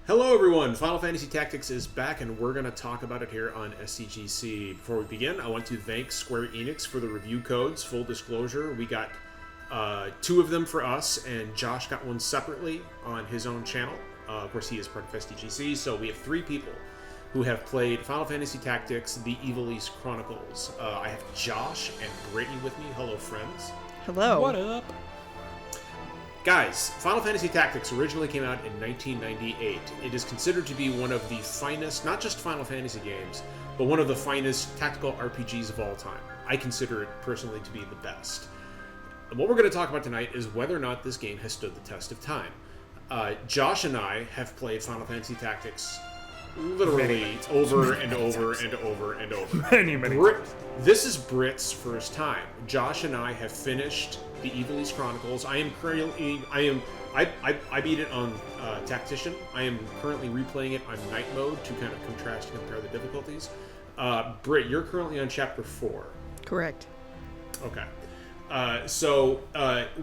Hello everyone, Final Fantasy Tactics is back and we're going to talk about it here on SDGC. Before we begin, I want to thank Square Enix for the review codes. Full disclosure, we got two of them for us and Josh got one separately on his own channel. Of course, he is part of SDGC, so we have three people who have played Final Fantasy Tactics, the Ivalice Chronicles. I have Josh and Brittany with me. Hello, friends. Hello. What up? Guys, Final Fantasy Tactics originally came out in 1998. It is considered to be one of the finest, not just Final Fantasy games, but one of the finest tactical RPGs of all time. I consider it personally to be the best. And what we're going to talk about tonight is whether or not this game has stood the test of time. Josh and I have played Final Fantasy Tactics literally over and over and over and over. Many times. This is Britt's first time. Josh and I have finished the Ivalice Chronicles. I beat it on Tactician. I am currently replaying it on Night Mode to kind of contrast and compare the difficulties. Britt, you're currently on Chapter 4. Correct. Okay. So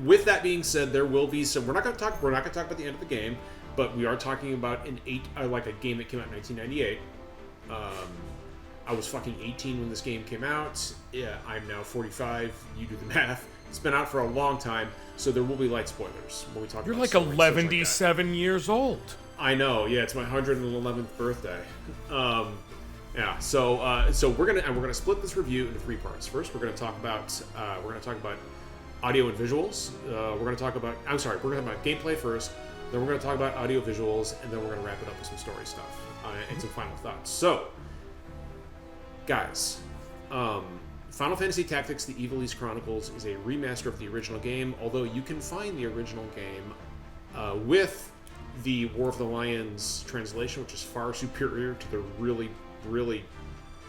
with that being said, there will be some. We're not going to talk about the end of the game, but we are talking about a game that came out in 1998. I was fucking 18 when this game came out. Yeah, I'm now 45. You do the math. It's been out for a long time, so there will be light spoilers when we talk. You're about like stories, 11-7 years old. I know. Yeah, it's my 111th birthday. Yeah. So we're gonna split this review into three parts. First, we're gonna talk about audio and visuals. We're gonna talk about gameplay first. Then we're gonna talk about audio visuals, and then we're gonna wrap it up with some story stuff and some final thoughts. So, guys, Final Fantasy Tactics: The Ivalice Chronicles is a remaster of the original game. Although you can find the original game with the War of the Lions translation, which is far superior to the really, really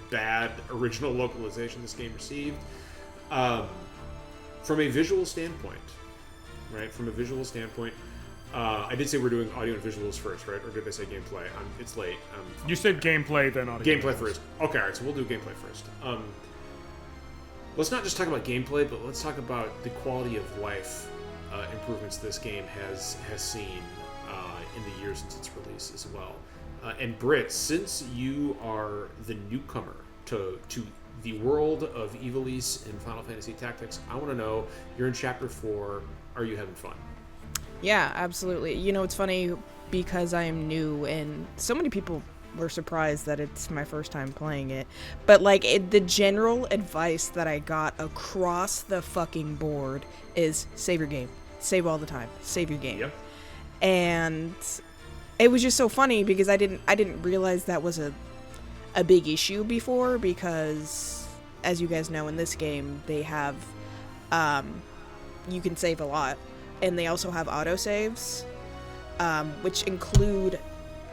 bad original localization this game received. From a visual standpoint, right? I did say we're doing audio and visuals first, right? Or did I say gameplay? It's late. You said gameplay, then audio. Gameplay first. Okay, all right, so we'll do gameplay first. Let's not just talk about gameplay, but let's talk about the quality of life improvements this game has seen in the years since its release as well. And Britt, since you are the newcomer to the world of Ivalice in Final Fantasy Tactics, I want to know, you're in Chapter 4, are you having fun? Yeah, absolutely. You know, it's funny because I am new and so many people were surprised that it's my first time playing it. But the general advice that I got across the fucking board is save your game. Save all the time. Save your game. Yep. And it was just so funny because I didn't realize that was a big issue before, because as you guys know, in this game they have you can save a lot, and they also have autosaves, which include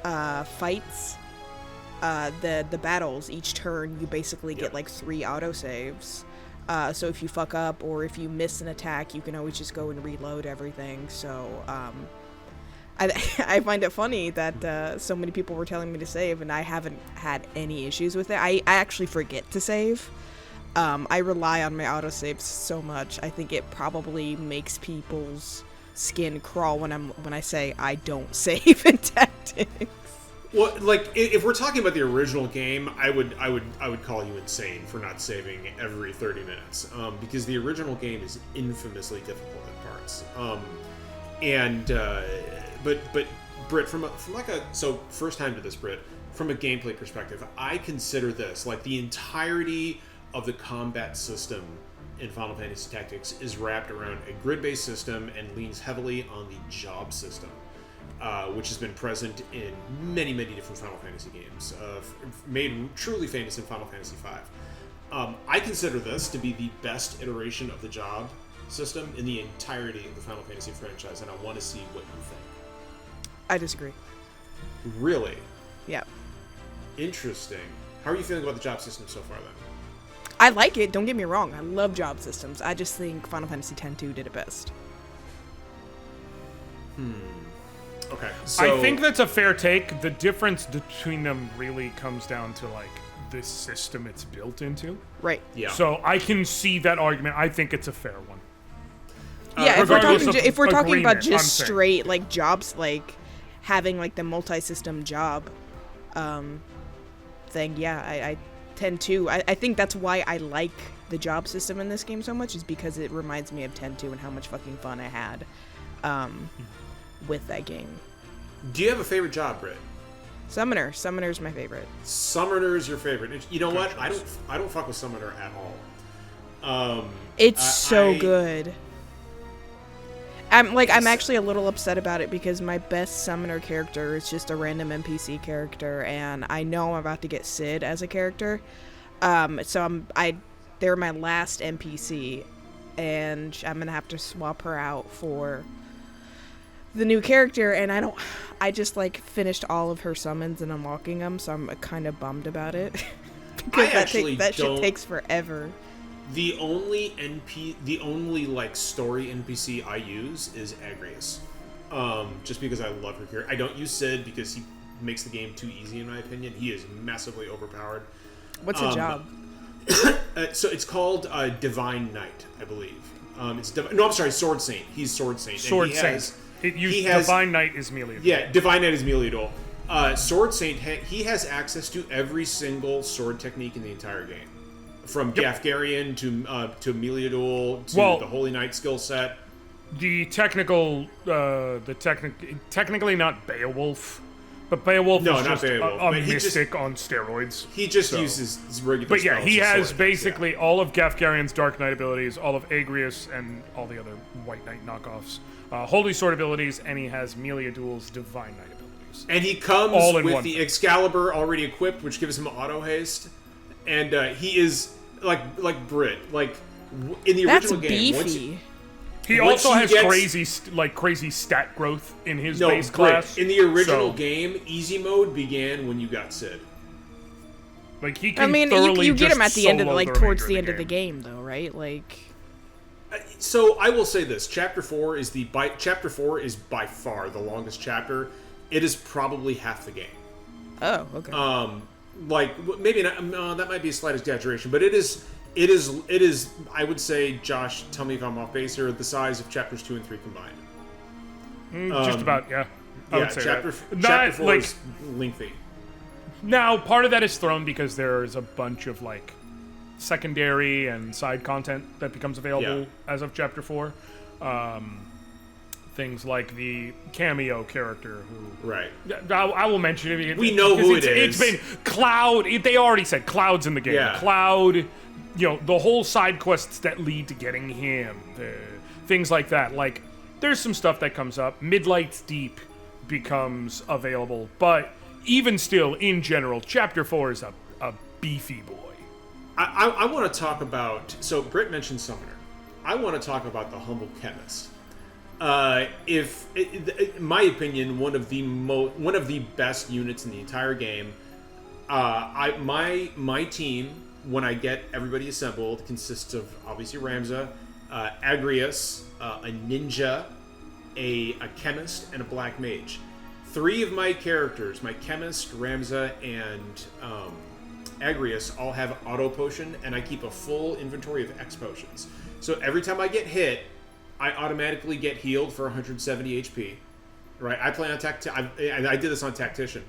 fights. The battles, each turn you basically get 3 autosaves. So if you fuck up or if you miss an attack, you can always just go and reload everything. So I find it funny that so many people were telling me to save, and I haven't had any issues with it. I actually forget to save. I rely on my autosaves so much. I think it probably makes people's skin crawl when I say I don't save in Tactics. Well, if we're talking about the original game, I would call you insane for not saving every 30 minutes, because the original game is infamously difficult at parts. But Britt, so first time to this, Britt, from a gameplay perspective, I consider this the entirety of the combat system in Final Fantasy Tactics is wrapped around a grid-based system and leans heavily on the job system, which has been present in many, many different Final Fantasy games, made truly famous in Final Fantasy V. I consider this to be the best iteration of the job system in the entirety of the Final Fantasy franchise, and I want to see what you think. I disagree. Really? Yeah. Interesting. How are you feeling about the job system so far, then? I like it, don't get me wrong. I love job systems. I just think Final Fantasy X-2 did it best. Okay. So, I think that's a fair take. The difference between them really comes down to this system it's built into. Right. Yeah. So I can see that argument. I think it's a fair one. Yeah, if we're talking about just agreement, straight jobs, having like the multi-system job thing, yeah, I tend to. I think that's why I like the job system in this game so much, is because it reminds me of 10-2 and how much fucking fun I had with that game. Do you have a favorite job, Britt? Summoner. Summoner's my favorite. Summoner's your favorite. You know what? I don't fuck with Summoner at all. It's so good. I'm actually a little upset about it because my best Summoner character is just a random NPC character, and I know I'm about to get Sid as a character. So they're my last NPC, and I'm gonna have to swap her out for the new character, and I just like finished all of her summons and unlocking them, so I'm kind of bummed about it because that shit takes forever. The only like story NPC I use is Agrius, just because I love her character. I don't use Sid because he makes the game too easy in my opinion. He is massively overpowered. What's a job? So it's called Divine Knight, I believe. I'm sorry, Sword Saint. He's Sword Saint. Sword Saint. Divine Knight is Meliador. Yeah, Divine Knight is Meliador. Sword Saint, he has access to every single sword technique in the entire game. From Gafgarian to Meliador to the Holy Knight skill set. Technically not Beowulf, but Beowulf is just a mystic on steroids. He just uses his regular But yeah, spells he as has sword basically all of Gafgarian's Dark Knight abilities, all of Agrius and all the other White Knight knockoffs, Holy Sword abilities, and he has Meliador's Divine Knight abilities. And he comes with the Excalibur already equipped, which gives him auto haste. And he is like Britt, like in the original game. Beefy. He also has crazy stat growth in his base class. In the original game, easy mode began when you got Sid. Like he can you get him at the end of towards the end of the game, though, right? Like. So I will say this: Chapter 4 is by far the longest chapter. It is probably half the game. Oh, okay. Maybe not, that might be a slight exaggeration, but it is. I would say, Josh, tell me if I'm off base here, the size of chapters 2 and 3 combined. Just about, yeah. I would say chapter 4 is lengthy. Now, part of that is thrown because there's a bunch of secondary and side content that becomes available as of chapter 4. Things like the cameo character who... Right. I will mention it. We know who it is. It's been Cloud. They already said Cloud's in the game. Yeah. Cloud, the whole side quests that lead to getting him. Things like that. There's some stuff that comes up. Midlight's Deep becomes available. But even still, in general, Chapter 4 is a beefy boy. I want to talk about... So, Britt mentioned Summoner. I want to talk about the Humble Chemist. In my opinion, one of the best units in the entire game. My team, when I get everybody assembled, consists of obviously Ramza, Agrius, a ninja, a chemist, and a black mage. 3 of my characters, my chemist, Ramza, and Agrius, all have auto potion, and I keep a full inventory of X potions. So every time I get hit, I automatically get healed for 170 HP, right? I play on I did this on Tactician,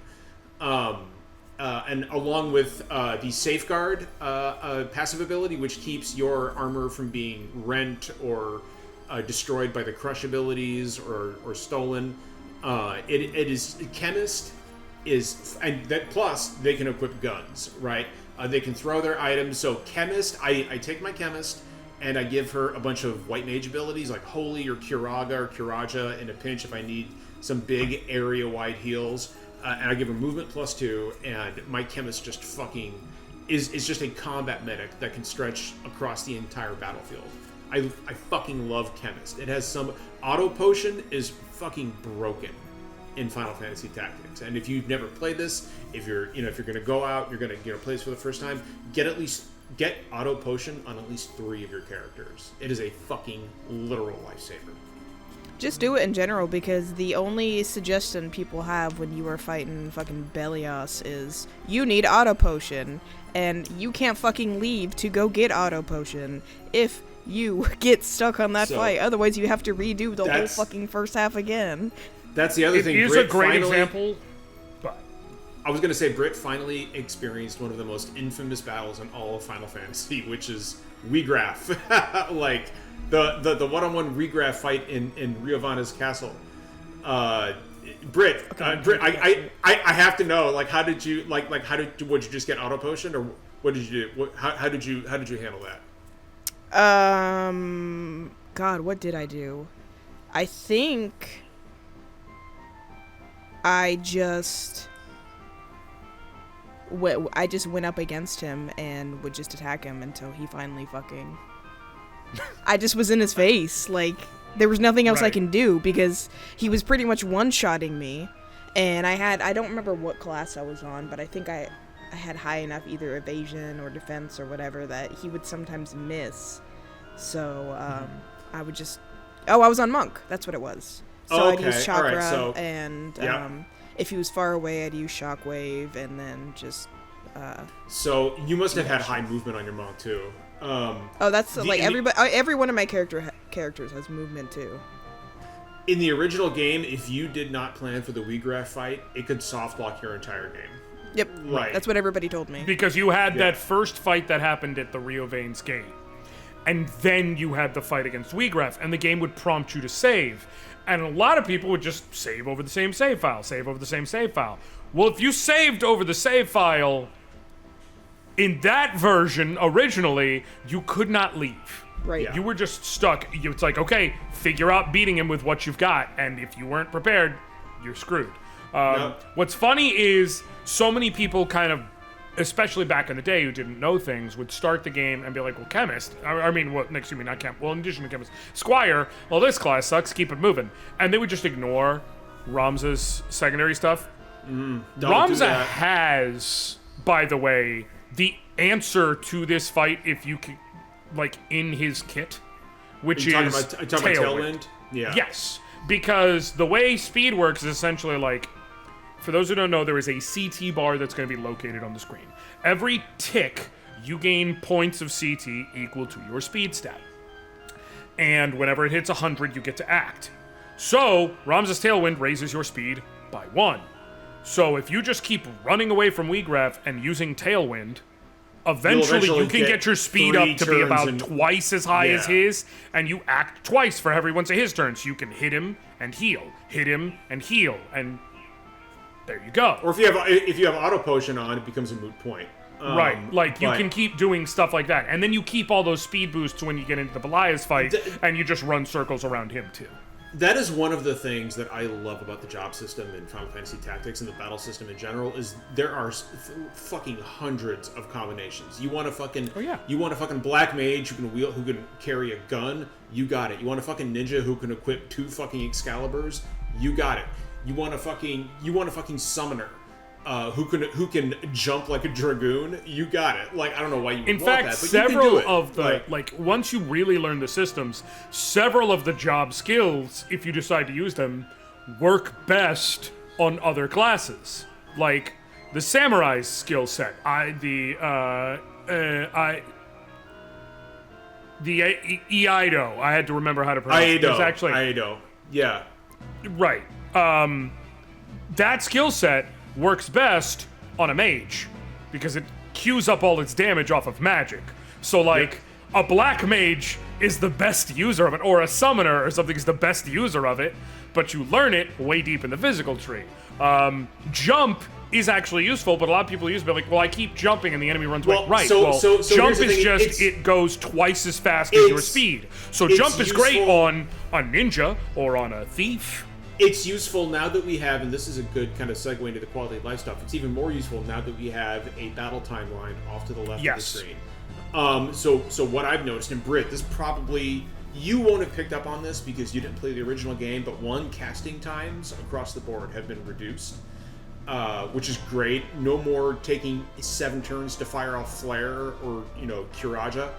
and along with the Safeguard passive ability, which keeps your armor from being rent or destroyed by the Crush abilities or stolen. It is Chemist is, and that plus they can equip guns, right? They can throw their items. So Chemist, I take my Chemist. And I give her a bunch of White Mage abilities like Holy or Curaga or Curaja in a pinch if I need some big area-wide heals. And I give her Movement +2, and my Chemist just fucking is just a combat medic that can stretch across the entire battlefield. I fucking love Chemist. It has some... Auto Potion is fucking broken in Final Fantasy Tactics. And if you've never played this, if you're gonna go out, you're gonna play this for the first time, get auto potion on at least 3 of your characters. It is a fucking literal lifesaver. Just do it in general, because the only suggestion people have when you are fighting fucking Belios is you need auto potion, and you can't fucking leave to go get auto potion if you get stuck on that fight. Otherwise, you have to redo the whole fucking first half again. That's the other thing. It is Britt a great finally, example, but I was going to say Britt finally experienced one of the most infamous battles in all of Final Fantasy, which is Regraph. Like the one-on-one Regraph fight in Riovanna's castle. Britt, I have to know, like, how did you would you just get auto potioned, or what did you do? How did you handle that? God, what did I do? I think I just went up against him and would just attack him until he finally fucking... I just was in his face. Like, there was nothing else I can do because he was pretty much one-shotting me. And I don't remember what class I was on, but I think I had high enough either evasion or defense or whatever that he would sometimes miss. So, I would just... Oh, I was on Monk. That's what it was. So I'd use Chakra, and if he was far away, I'd use Shockwave, and then just... so you must have had high movement on your Monk, too. That's like every one of my characters has movement, too. In the original game, if you did not plan for the Regraph fight, it could soft block your entire game. Yep, that's what everybody told me. Because you had that first fight that happened at the Rio Vane's gate. And then you had the fight against Regraph, and the game would prompt you to save. And a lot of people would just save over the same save file, save over the same save file. Well, if you saved over the save file, in that version, originally, you could not leave. Right. Yeah. You were just stuck. It's like, okay, figure out beating him with what you've got, and if you weren't prepared, you're screwed. What's funny is so many people kind of, especially back in the day who didn't know things, would start the game and be like, well, Chemist, not Chem, well, in addition to Chemist, Squire, well, this class sucks, keep it moving. And they would just ignore Ramza's secondary stuff. Ramza has, by the way, the answer to this fight, if you can, like, in his kit, which is Tailwind. Yeah. Yes, because the way speed works is essentially like, for those who don't know, there is a CT bar that's going to be located on the screen. Every tick, you gain points of CT equal to your speed stat. And whenever it hits 100, you get to act. So, Ramza's Tailwind raises your speed by 1. So if you just keep running away from Regraph and using Tailwind, eventually you can get your speed up to be about twice as high as his, and you act twice for every once of his turns. So you can hit him and heal, and there you go. Or if you have auto potion on, it becomes a moot point. Right, like you can keep doing stuff like that, and then you keep all those speed boosts when you get into the Belias fight, and you just run circles around him too. That is one of the things that I love about the job system in Final Fantasy Tactics and the battle system in general, is there are fucking hundreds of combinations. You want a fucking black mage who can carry a gun, you got it. You want a fucking ninja who can equip 2 fucking Excaliburs, you got it. You want a fucking summoner who can jump like a dragoon, you got it. Like, I don't know why you would want that, but several you can do it. Of the like once you really learn the systems, several of the job skills, if you decide to use them, work best on other classes. Like the samurai's skill set, the Iaido. I had to remember how to pronounce it. Iaido. Yeah. Right. That skill set works best on a mage because it queues up all its damage off of magic. So, like, a black mage is the best user of it, or a summoner or something is the best user of it, but you learn it way deep in the physical tree. Jump is actually useful, but a lot of people use it like, well, I keep jumping and the enemy runs away. Right, so jump is just, it goes twice as fast as your speed. So jump is great on a ninja or on a thief. It's useful now that we have, and this is a good kind of segue into the quality of life stuff, it's even more useful now that we have a battle timeline off to the left of the screen. So what I've noticed, and Britt, this probably, you won't have picked up on this because you didn't play the original game, but casting times across the board have been reduced, which is great. No more taking 7 turns to fire off Flare or, Kiraja.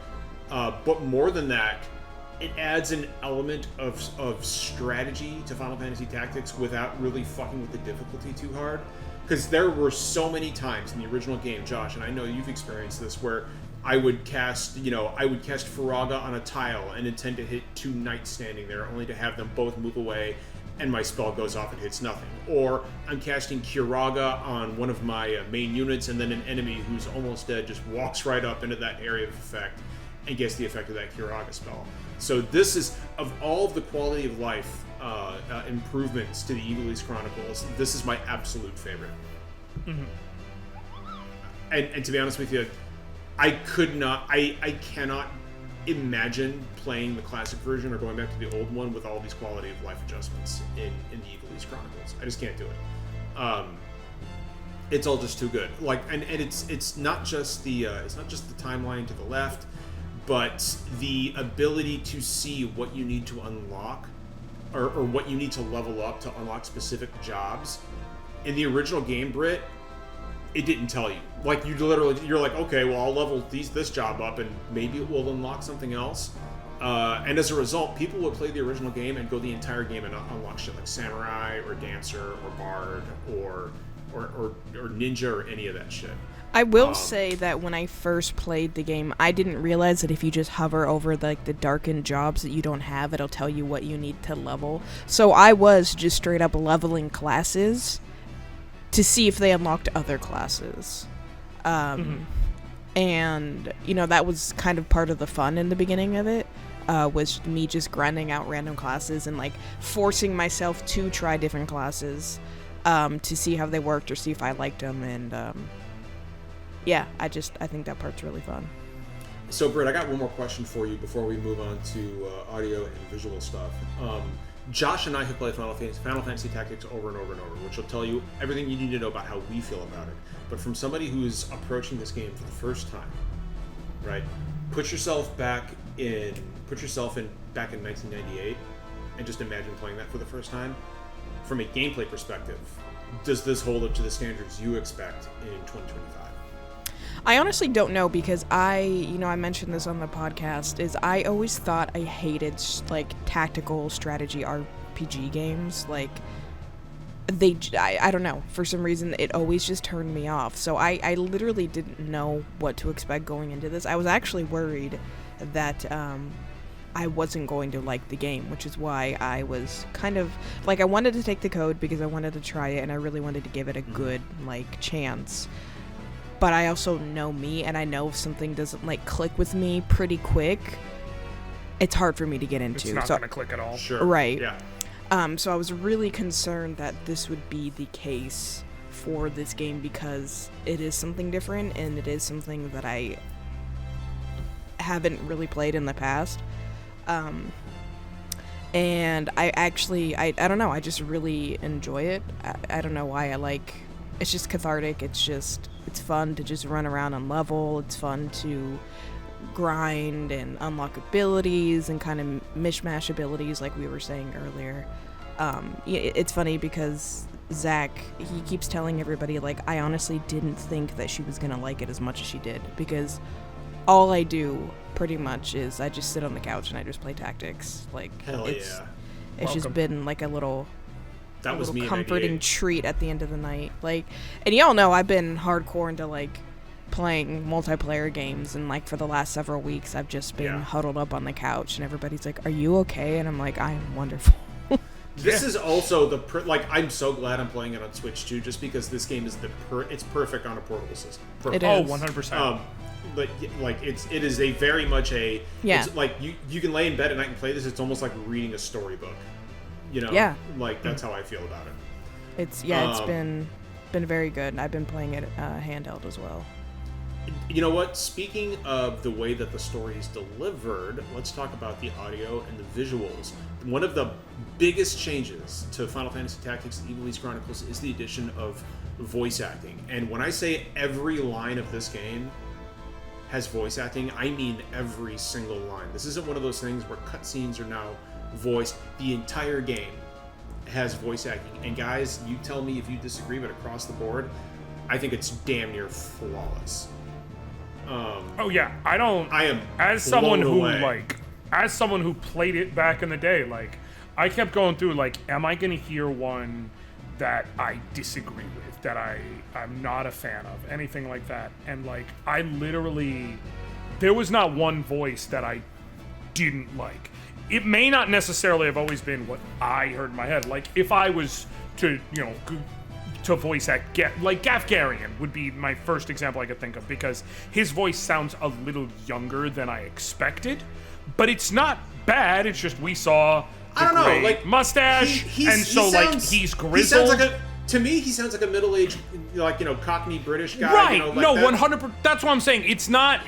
But more than that, it adds an element of strategy to Final Fantasy Tactics without really fucking with the difficulty too hard. Because there were so many times in the original game, Josh, and I know you've experienced this, where I would cast Faraga on a tile and intend to hit 2 knights standing there, only to have them both move away and my spell goes off and hits nothing. Or I'm casting Kiraga on one of my main units, and then an enemy who's almost dead just walks right up into that area of effect and gets the effect of that Kiraga spell. So this is, of all of the quality of life improvements to the Ivalice Chronicles, this is my absolute favorite. Mm-hmm. And to be honest with you, I cannot imagine playing the classic version or going back to the old one with all these quality of life adjustments in the Ivalice Chronicles. I just can't do it. It's all just too good. Like, and it's not just the timeline to the left, but the ability to see what you need to unlock or what you need to level up to unlock specific jobs. In the original game, Britt, it didn't tell you. Like, you're like, okay, well, I'll level this job up and maybe it will unlock something else. And as a result, people would play the original game and go the entire game and unlock shit like Samurai or Dancer or Bard or Ninja or any of that shit. I will say that when I first played the game, I didn't realize that if you just hover over the darkened jobs that you don't have, it'll tell you what you need to level. So I was just straight up leveling classes to see if they unlocked other classes. And, that was kind of part of the fun in the beginning of it, was me just grinding out random classes and, forcing myself to try different classes to see how they worked or see if I liked them. And, I think that part's really fun. So, Britt, I got one more question for you before we move on to audio and visual stuff. Josh and I have played Final Fantasy Tactics over and over and over, which will tell you everything you need to know about how we feel about it. But from somebody who's approaching this game for the first time, right? Put yourself back in 1998, and just imagine playing that for the first time. From a gameplay perspective, does this hold up to the standards you expect in 2025? I honestly don't know, because I mentioned this on the podcast, is I always thought I hated tactical strategy RPG games. I don't know, for some reason it always just turned me off. So I literally didn't know what to expect going into this. I was actually worried that I wasn't going to like the game, which is why I was kind of I wanted to take the code because I wanted to try it and I really wanted to give it a good chance. But I also know me, and I know if something doesn't click with me pretty quick, it's hard for me to get into. It's not going to click at all. Sure. Right. Yeah. So I was really concerned that this would be the case for this game, because it is something different and it is something that I haven't really played in the past. And I don't know, I just really enjoy it. I don't know why it's just cathartic. It's fun to just run around and level. It's fun to grind and unlock abilities and kind of mishmash abilities like we were saying earlier. It's funny because Zach, he keeps telling everybody, I honestly didn't think that she was going to like it as much as she did, because all I do pretty much is I just sit on the couch and I just play tactics. Hell it's yeah. It's just been a little... That was me comforting treat at the end of the night. And y'all know I've been hardcore into playing multiplayer games, and for the last several weeks I've just been huddled up on the couch and everybody's like, "Are you okay?" And I'm like, "I am wonderful." This is also I'm so glad I'm playing it on Switch too, just because this game is it's perfect on a portable system. Perfect. It is. 100%. But it is a very much a it's you can lay in bed at night and play this. It's almost like reading a storybook. Yeah. That's how I feel about it. It's been very good. I've been playing it handheld as well. You know what? Speaking of the way that the story is delivered, let's talk about the audio and the visuals. One of the biggest changes to Final Fantasy Tactics: The Ivalice Chronicles is the addition of voice acting. And when I say every line of this game has voice acting, I mean every single line. This isn't one of those things where cutscenes are now voiced. The entire game has voice acting. And guys, you tell me if you disagree, but across the board, I think it's damn near flawless. I am as someone who played it back in the day, I kept going through am I gonna hear one that I disagree with, that I'm not a fan of, anything like that? And I literally, there was not one voice that I didn't like. it may not necessarily have always been what I heard in my head. Like, if I was to, to voice act, like Gafgarian would be my first example I could think of, because his voice sounds a little younger than I expected, but it's not bad. It's just we saw the gray mustache, he's grizzled. To me, he sounds like a middle-aged, Cockney British guy. Right? Like no, that. 100%. That's what I'm saying. It's not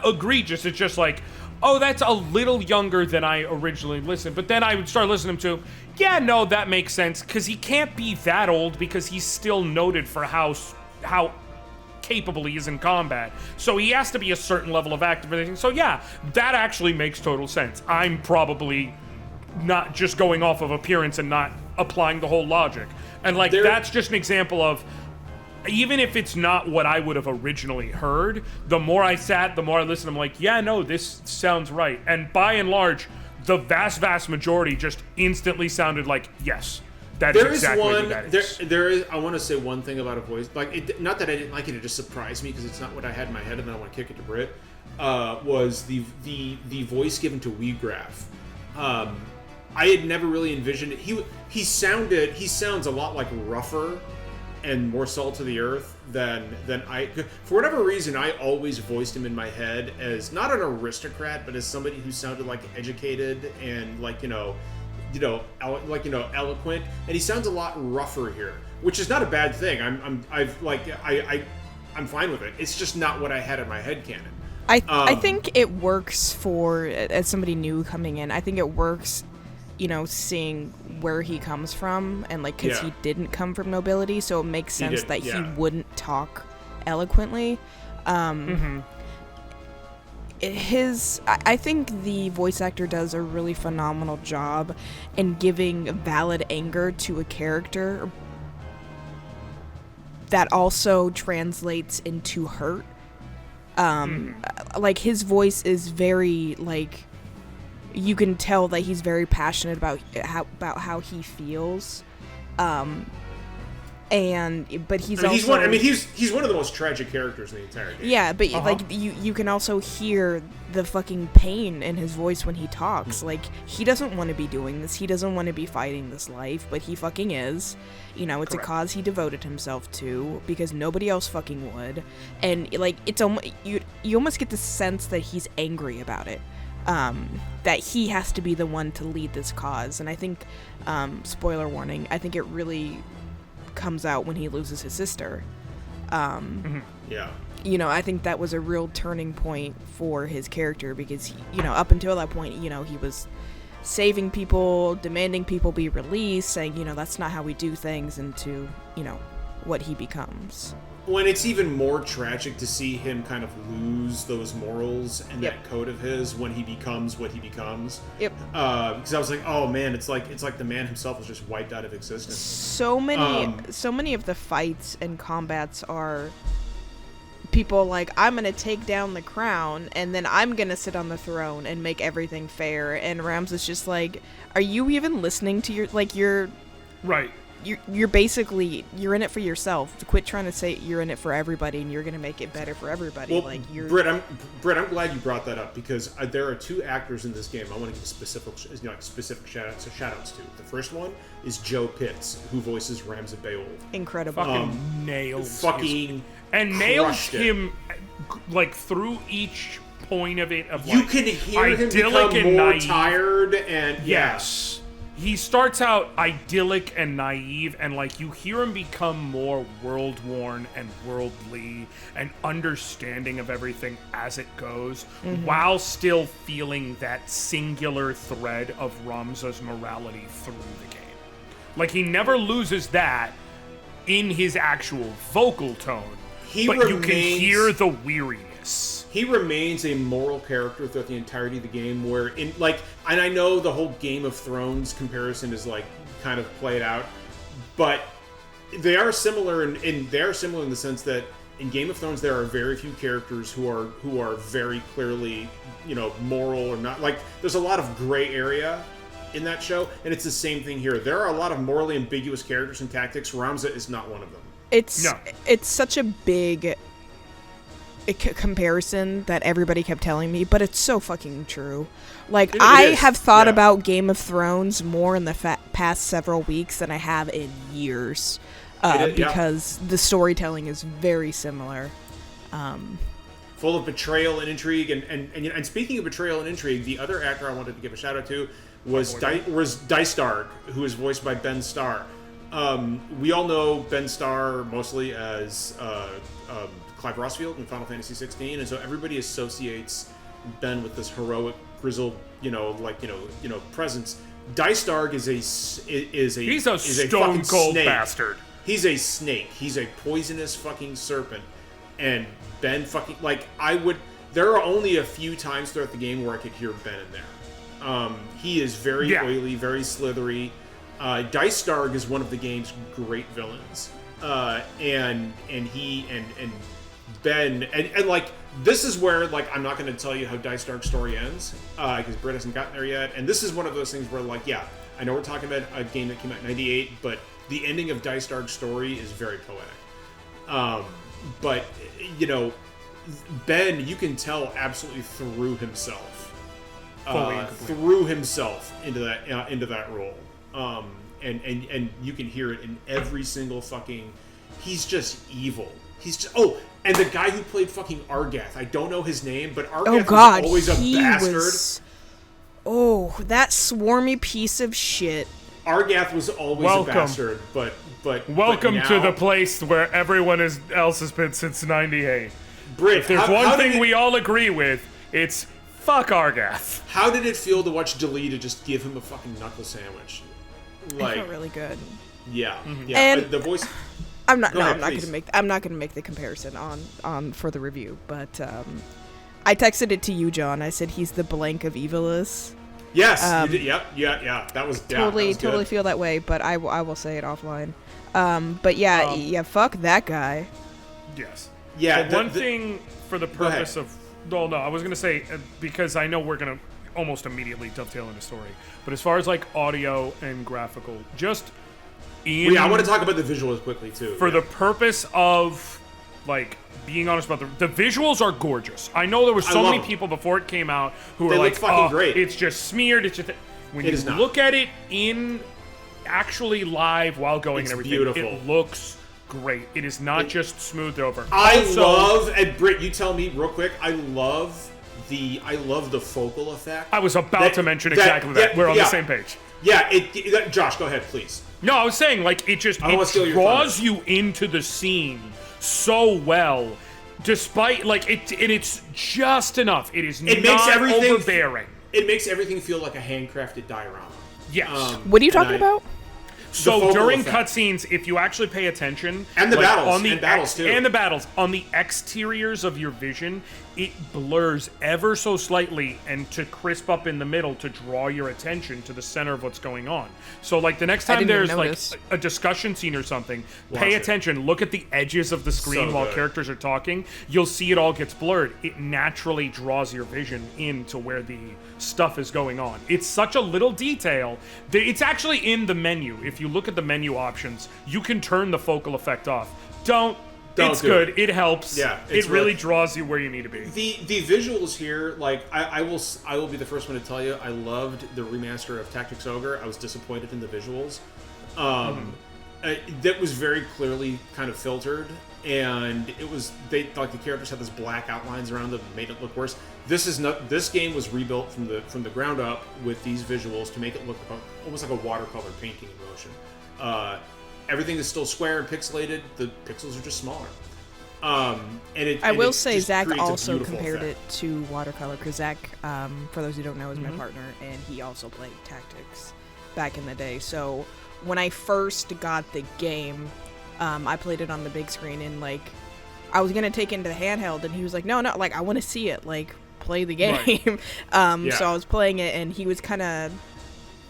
egregious. It's just like, oh, that's a little younger than I originally listened. But then I would start listening to, yeah, no, that makes sense, because he can't be that old, because he's still noted for how capable he is in combat. So he has to be a certain level of active. So yeah, that actually makes total sense. I'm probably not just going off of appearance and not applying the whole logic. And that's just an example of, even if it's not what I would have originally heard, the more I listened, I'm like, yeah, no, this sounds right. And by and large, the vast majority just instantly sounded like, yes, that is exactly what that is. There is. I want to say one thing about a voice. Not that I didn't like it, it just surprised me, because it's not what I had in my head, and then I want to kick it to Britt. Was the voice given to Weegraph. I had never really envisioned it. He sounds a lot like rougher and more salt to the earth than I. For whatever reason, I always voiced him in my head as not an aristocrat, but as somebody who sounded like educated and eloquent. And he sounds a lot rougher here, which is not a bad thing. I'm fine with it. It's just not what I had in my head canon. I think it works as somebody new coming in. I think it works, seeing where he comes from, and because he didn't come from nobility, so it makes sense that he wouldn't talk eloquently. I think the voice actor does a really phenomenal job in giving valid anger to a character that also translates into hurt. His voice is very, you can tell that he's very passionate about how he feels. But he's also... He's one of the most tragic characters in the entire game. Yeah, but you can also hear the fucking pain in his voice when he talks. He doesn't want to be doing this. He doesn't want to be fighting this life, but he fucking is. It's Correct. A cause he devoted himself to because nobody else fucking would. And it's almost you almost get the sense that he's angry about it. That he has to be the one to lead this cause. And I think, spoiler warning, I think it really comes out when he loses his sister. Yeah. I think that was a real turning point for his character because, up until that point, he was saving people, demanding people be released, saying, that's not how we do things, into, what he becomes. When it's even more tragic to see him kind of lose those morals and that code of his when he becomes what he becomes. Yep. Because I was like, oh man, it's like the man himself was just wiped out of existence. So many of the fights and combats are people I'm gonna take down the crown and then I'm gonna sit on the throne and make everything fair. And Rams is just like, are you even listening to your right? You're basically, you're in it for yourself. Quit trying to say you're in it for everybody and you're going to make it better for everybody. Well, Britt, I'm glad you brought that up because there are two actors in this game I want to give specific shout-outs to. The first one is Joe Pitts, who voices Ramsay Beowulf. Incredible. Fucking nails. Nails him through each point of it. You can hear him become more tired and... Yes. He starts out idyllic and naive, and you hear him become more world-worn and worldly and understanding of everything as it goes, while still feeling that singular thread of Ramza's morality through the game. He never loses that in his actual vocal tone, but you can hear the weariness. He remains a moral character throughout the entirety of the game and I know the whole Game of Thrones comparison is kind of played out, but they are similar in the sense that in Game of Thrones there are very few characters who are very clearly, moral or not. There's a lot of gray area in that show, and it's the same thing here. There are a lot of morally ambiguous characters in Tactics. Ramza is not one of them. It's such a big comparison that everybody kept telling me, but it's so fucking true. Like, I have thought about Game of Thrones more in the past several weeks than I have in years, because the storytelling is very similar. Full of betrayal and intrigue, and speaking of betrayal and intrigue, the other actor I wanted to give a shout out to was Dystark, who is voiced by Ben Starr. We all know Ben Starr mostly as Clive Rossfield in Final Fantasy 16, and so everybody associates Ben with this heroic, grizzled, presence. Dystark is a stone cold bastard. He's a snake. He's a poisonous fucking serpent. And Ben fucking, there are only a few times throughout the game where I could hear Ben in there. He is very oily, very slithery. Dystark is one of the game's great villains. And Ben, and this is where, I'm not going to tell you how Dystark's story ends, because Britt hasn't gotten there yet. And this is one of those things where, I know we're talking about a game that came out in 98, but the ending of Dystark's story is very poetic. But, Ben, you can tell, absolutely threw himself into that role. And you can hear it in every single fucking... He's just evil. He's just... Oh, and the guy who played fucking Argath, I don't know his name, but Argath was always a bastard. That swarmy piece of shit. Argath was always a bastard, but welcome now, to the place where everyone else has been since '98. Britt, if there's one thing we all agree with, it's fuck Argath. How did it feel to watch Delita just give him a fucking knuckle sandwich? It felt really good. Yeah, yeah. And the voice. I'm not gonna make the comparison on for the review, but I texted it to you, John. I said he's the blank of Ivalice. Yes. You did, yeah. That was totally feel that way, but I will say it offline. But yeah, fuck that guy. Yes. Yeah. One thing for the purpose of no, I was gonna say because I know we're gonna almost immediately dovetail into story, but as far as audio and graphical, just I want to talk about the visuals quickly too. For the purpose of being honest about the visuals are gorgeous. I know there were so many people before it came out who were like, fucking great. It's just smeared. It's just when you look at it in actually live while going and everything, beautiful. It looks great. It is not just smoothed over. And Britt, you tell me real quick. I love the focal effect. I was about to mention exactly that. We're on the same page. Yeah, Josh, go ahead, please. No, I was saying it draws you into the scene so well, despite it's just enough. It is not overbearing. It makes everything feel like a handcrafted diorama. Yes. What are you talking about? So during cutscenes, if you actually pay attention, and the battles, and the battles on the exteriors of your vision, it blurs ever so slightly and to crisp up in the middle to draw your attention to the center of what's going on. So the next time there's a discussion scene or something, pay attention, look at the edges of the screen while characters are talking. You'll see it all gets blurred. It naturally draws your vision into where the stuff is going on. It's such a little detail. It's actually in the menu. If you look at the menu options, you can turn the focal effect off. It's good. It helps. Yeah, it really draws you where you need to be. The visuals here, I will be the first one to tell you, I loved the remaster of Tactics Ogre. I was disappointed in the visuals. That was very clearly kind of filtered, and it was the characters had this black outlines around them, made it look worse. This game was rebuilt from the ground up with these visuals to make it look almost like a watercolor painting in motion. Everything is still square and pixelated. The pixels are just smaller. I will say Zach also compared it to watercolor because Zach, for those who don't know, is my partner, and he also played Tactics back in the day. So when I first got the game, I played it on the big screen, and I was gonna take it into the handheld, and he was like, "No, I want to see it. Play the game." Right. So I was playing it, and he was kind of.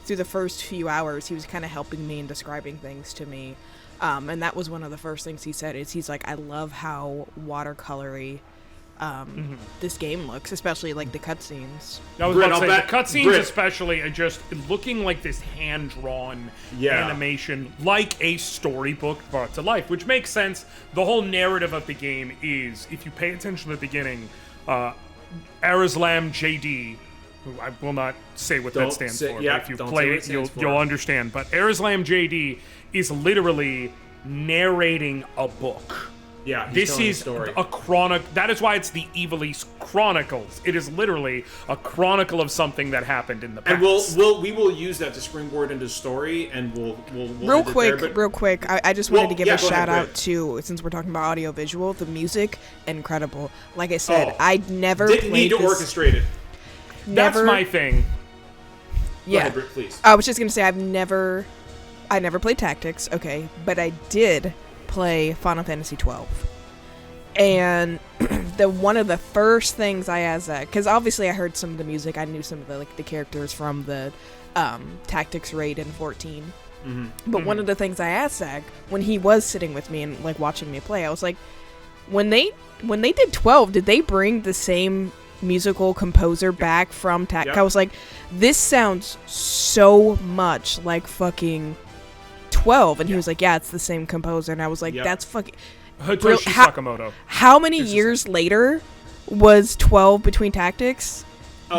Through the first few hours, he was kind of helping me and describing things to me. And that was one of the first things he said, is he's like, I love how watercolory this game looks, especially like the cutscenes. I was Britt, about to say, I'll bet- the cutscenes Britt. especially are just looking like this hand-drawn animation, like a storybook brought to life, which makes sense. The whole narrative of the game is, if you pay attention at the beginning, Arislam JD, who I will not say what that stands for, but if you play it, you'll understand. But Arislam JD is literally narrating a book. Yeah, this is a chronic. That is why it's the Ivalice Chronicles. It is literally a chronicle of something that happened in the past. And we will use that to springboard into story, and we'll real quick. I just wanted to give a shout out Britt. to, since we're talking about audio visual, the music incredible. Like I said, I never didn't need to this, orchestrate it. That's my thing. Yeah, Go ahead, Britt, please. I was just gonna say I never played Tactics. Okay, but I did play Final Fantasy 12, and one of the first things I asked Zach, because obviously I heard some of the music, I knew some of the characters from the Tactics raid in 14, but one of the things I asked Zach when he was sitting with me and like watching me play, I was like, when they did 12, did they bring the same musical composer back from Tactics? I was like, this sounds so much like fucking 12, and he was like, yeah, it's the same composer, and I was like, that's fucking Hitoshi Sakamoto. How many years later was 12 between Tactics?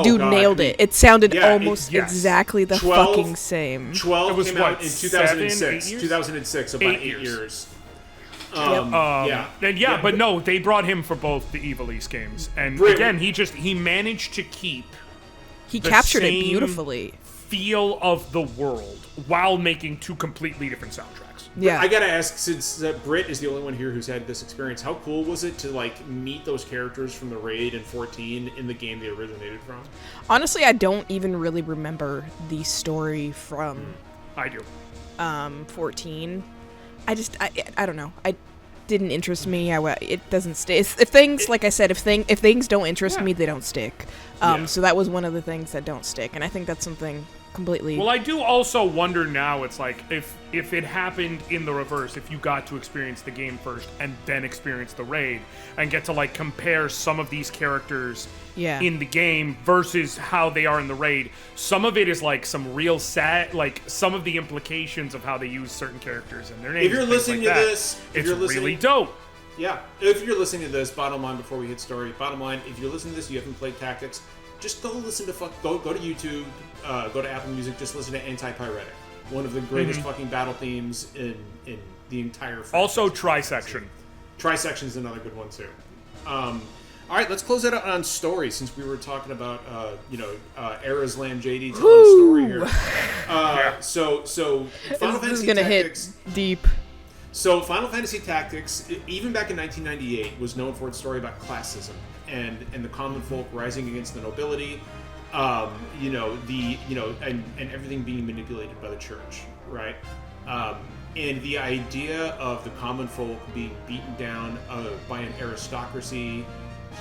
Dude, God, nailed it. It sounded almost exactly the 12, fucking same. 12 came out in 2006. 2006, about 8 years. But no, they brought him for both the Ivalice games, and again, he managed to keep. He captured it beautifully. Feel of the world while making two completely different soundtracks. Yeah, I gotta ask, since Britt is the only one here who's had this experience, how cool was it to like meet those characters from the raid in 14 in the game they originated from? Honestly, I don't even really remember the story from. I do. 14. I don't know. I didn't interest me. It doesn't stay. If things, like I said, if things don't interest me, they don't stick. So that was one of the things that don't stick, and I think that's something completely. Well, I do also wonder now. It's like if it happened in the reverse, if you got to experience the game first and then experience the raid, and get to like compare some of these characters in the game versus how they are in the raid. Some of it is like some real sad, like some of the implications of how they use certain characters and their names. If you're listening to this, it's really dope. Yeah, if you're listening to this, bottom line before we hit story, bottom line, if you're listening to this, you haven't played Tactics, just go listen to go to YouTube, go to Apple Music, just listen to Anti-Pyretic, one of the greatest fucking battle themes in the entire franchise. Also, Trisection. Trisection is another good one too. All right, let's close it out on story, since we were talking about Arislam JD telling a story here. So Final Fantasy gonna Tactics hit deep. So Final Fantasy Tactics, even back in 1998, was known for its story about classism and the common folk rising against the nobility, and everything being manipulated by the church, right? And the idea of the common folk being beaten down by an aristocracy,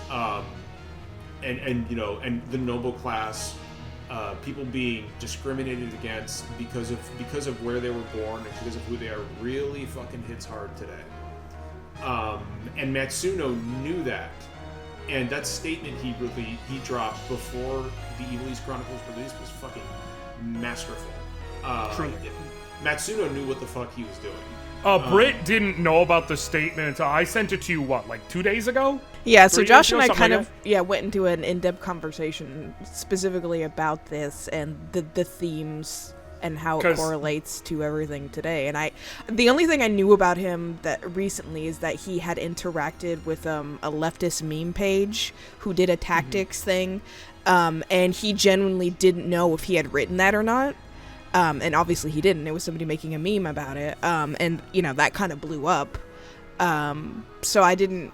and the noble class, people being discriminated against because of where they were born and because of who they are, really fucking hits hard today. And Matsuno knew that, and that statement he dropped before the Ivalice Chronicles release was fucking masterful. Truly. Matsuno knew what the fuck he was doing. Britt didn't know about the statement until I sent it to you, like 2 days ago? Yeah, so Josh and I kind of went into an in-depth conversation specifically about this and the themes and how it correlates to everything today. And the only thing I knew about him that recently is that he had interacted with a leftist meme page who did a tactics thing, and he genuinely didn't know if he had written that or not. And obviously he didn't. It was somebody making a meme about it. And, that kind of blew up. So I didn't...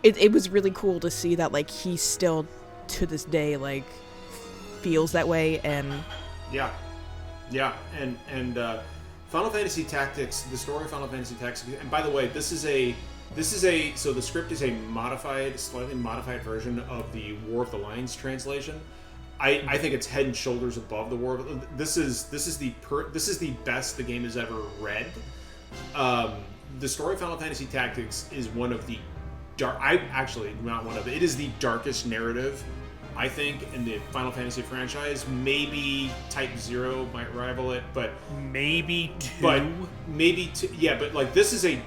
It was really cool to see that, like, he still, to this day, like, feels that way, and... Yeah. And Final Fantasy Tactics, the story of Final Fantasy Tactics... And by the way, so the script is a slightly modified version of the War of the Lions translation. I think it's head and shoulders above the War. This is the best the game has ever read. The story of Final Fantasy Tactics is one of the dark. I actually not one of it. It is the darkest narrative, I think, in the Final Fantasy franchise. Maybe Type 0 might rival it, but maybe 2. But maybe 2. Yeah, but like this is a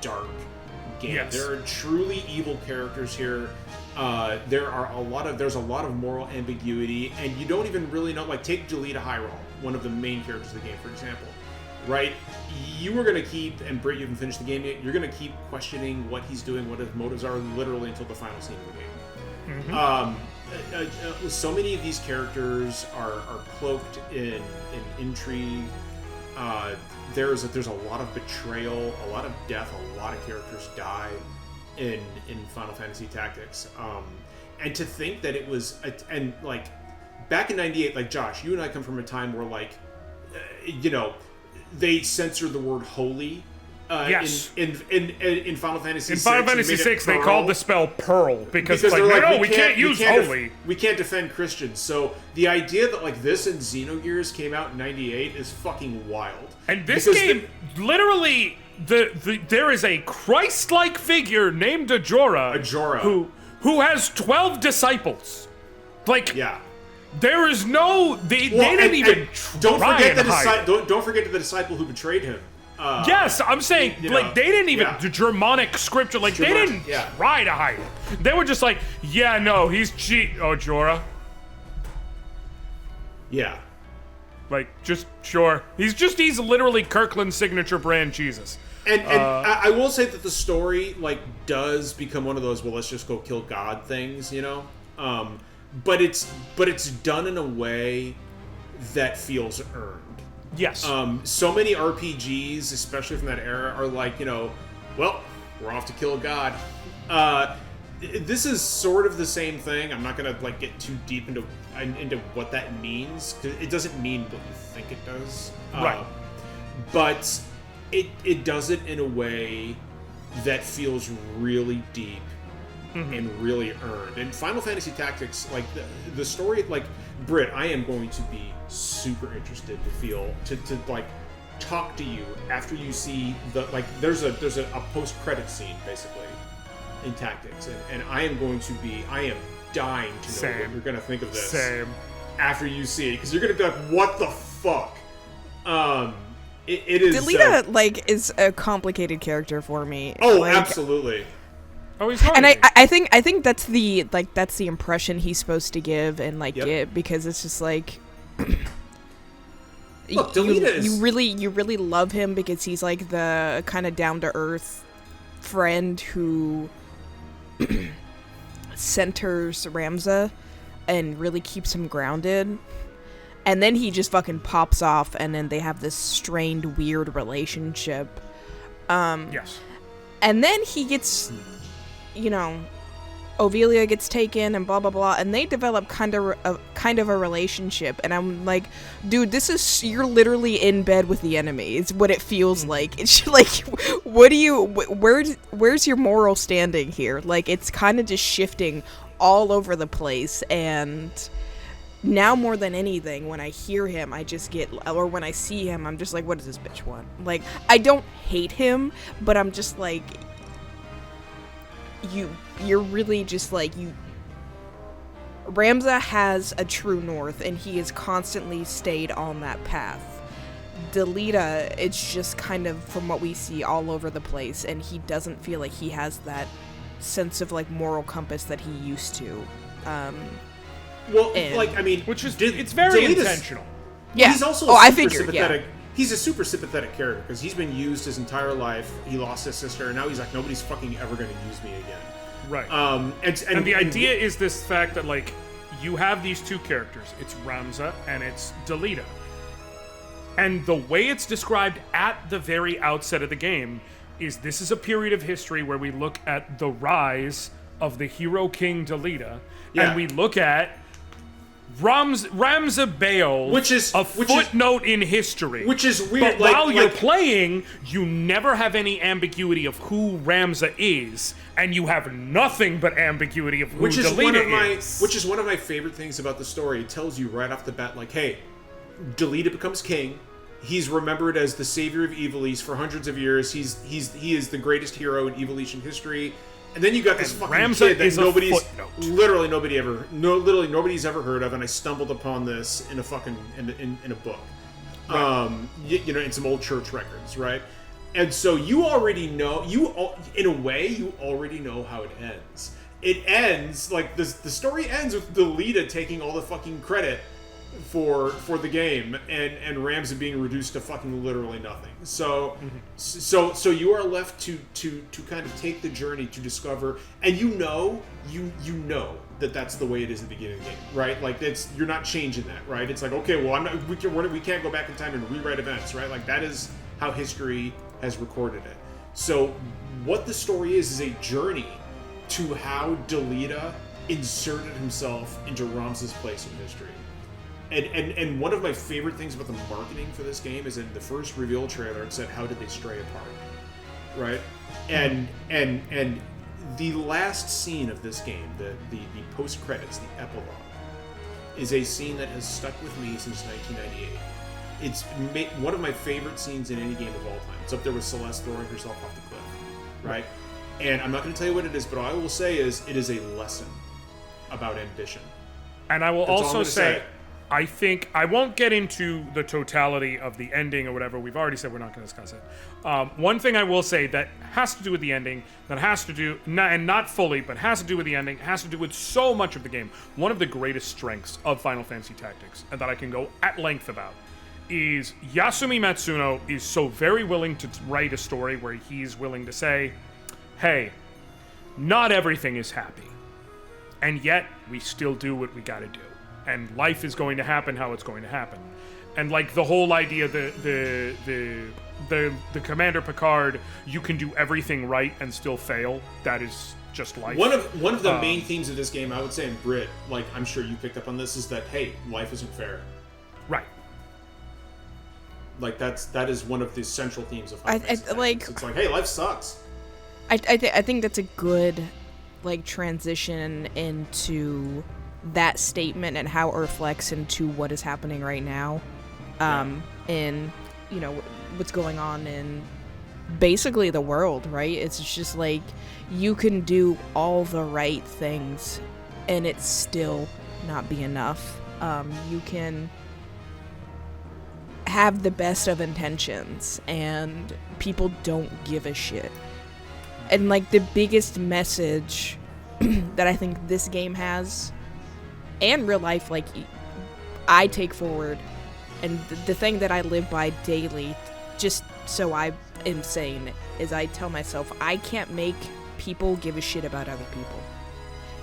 dark game. Yes. There are truly evil characters here. There's a lot of moral ambiguity, and you don't even really know. Like, take Delita Hyrule, one of the main characters of the game, for example. Right? You were going to keep, and Britt, you haven't finished the game yet, you're going to keep questioning what he's doing, what his motives are, literally until the final scene of the game. Mm-hmm. So many of these characters are cloaked in intrigue. There's a lot of betrayal, a lot of death, a lot of characters die in Final Fantasy Tactics. And to think that it was, and like, back in 98, like, Josh, you and I come from a time where, like, they censored the word holy. Yes. In Final Fantasy VI. In Final Fantasy VI, they called the spell Pearl because like, no, we can't use holy. We can't defend Christians. So the idea that like this and Xenogears came out in 98 is fucking wild. And this game, literally, there is a Christ-like figure named Ajora. Who has 12 disciples. Like, yeah. There is no... They didn't even don't try forget and hide. Don't forget the disciple who betrayed him. Yes, I'm saying, like, they didn't even... The Germanic scripture, like, they didn't try to hide it. They were just like, yeah, no, he's Jorah. Yeah. Like, just, sure. He's literally Kirkland's signature brand Jesus. And I will say that the story, like, does become one of those, well, let's just go kill God things, you know? But it's done in a way that feels earned. Yes. So many RPGs, especially from that era, are like, well, we're off to kill God. This is sort of the same thing. I'm not gonna like get too deep into what that means, because it doesn't mean what you think it does. Right. But it does it in a way that feels really deep. Mm-hmm. And really earned. And Final Fantasy Tactics, like the story, like Britt, I am going to be super interested to like talk to you after you see the like. There's a post-credit scene basically in Tactics, and I am dying to know what you're going to think of this. Same. After you see it, because you're going to be like, what the fuck? It is. Delita is a complicated character for me. Oh, absolutely. Oh, he's hard. And I think that's the impression he's supposed to give and get, because it's just like look, Delita is... you really love him because he's like the kind of down to earth friend who centers Ramza and really keeps him grounded. And then he just fucking pops off, and then they have this strained, weird relationship. Yes. And then he gets, Ovelia gets taken and blah blah blah, and they develop kind of a relationship. And I'm like, dude, you're literally in bed with the enemy. It's what it feels like. It's like, where's your moral standing here? Like, it's kind of just shifting all over the place. And now more than anything, when I hear him, or when I see him, I'm just like, what does this bitch want? Like, I don't hate him, but I'm just like, you're really just like, Ramza has a true north, and he has constantly stayed on that path. Delita, it's just kind of, from what we see, all over the place, and he doesn't feel like he has that sense of like moral compass that he used to. Which is it's very intentional. Yeah. He's also sympathetic. He's a super sympathetic character because he's been used his entire life. He lost his sister, and now he's like, nobody's fucking ever going to use me again. Right. And the idea is this fact that like you have these two characters. It's Ramza and it's Delita. And the way it's described at the very outset of the game is this is a period of history where we look at the rise of the hero king Delita, and we look at Ramza Bail, which is a footnote in history. Which is weird. But while you're playing, you never have any ambiguity of who Ramza is, and you have nothing but ambiguity of who Delita is. Which is one of my favorite things about the story. It tells you right off the bat, like, hey, Delita becomes king. He's remembered as the savior of Ivalice for hundreds of years. He is the greatest hero in Ivalician history. And then you got this fucking Ramza kid that is a footnote. literally nobody's ever heard of, and I stumbled upon this in a fucking in a book, Right. in some old church records, right? And so you already know, in a way, you already know how it ends. It ends like the story ends with Delita taking all the fucking credit for the game, and Ramza being reduced to fucking literally nothing. So so you are left to kind of take the journey to discover, and you know that that's the way it is at the beginning of the game, right? Like you're not changing that, right? It's like, okay, well, we can't go back in time and rewrite events, right? Like that is how history has recorded it. So what the story is a journey to how Delita inserted himself into Ramza's place in history. And one of my favorite things about the marketing for this game is in the first reveal trailer, it said, "How did they stray apart?" Right? And the last scene of this game, the post credits, the epilogue, is a scene that has stuck with me since 1998. It's one of my favorite scenes in any game of all time. It's up there with Celeste throwing herself off the cliff, right? And I'm not going to tell you what it is, but all I will say is it is a lesson about ambition. And I will That's all I'm also gonna say, I think I won't get into the totality of the ending or whatever. We've already said we're not going to discuss it. One thing I will say that has to do with the ending, that has to do, and not fully, but has to do with the ending, has to do with so much of the game. One of the greatest strengths of Final Fantasy Tactics, and that I can go at length about, is Yasumi Matsuno is so very willing to write a story where he's willing to say, hey, not everything is happy. And yet, we still do what we gotta do. And life is going to happen how it's going to happen. And like the whole idea, the Commander Picard, you can do everything right and still fail. That is just life. One of the main themes of this game, I would say, in Brit, like I'm sure you picked up on this, is that hey, life isn't fair. Right. Like that is one of the central themes of Final Fantasy. It's like, hey, life sucks. I think that's a good like transition into that statement and how it reflects into what is happening right now, in what's going on in basically the world, right? It's just like you can do all the right things and it still not be enough. You can have the best of intentions and people don't give a shit. And like the biggest message that I think this game has, and real life, like I take forward, and the thing that I live by daily, just so I am sane, is I tell myself I can't make people give a shit about other people.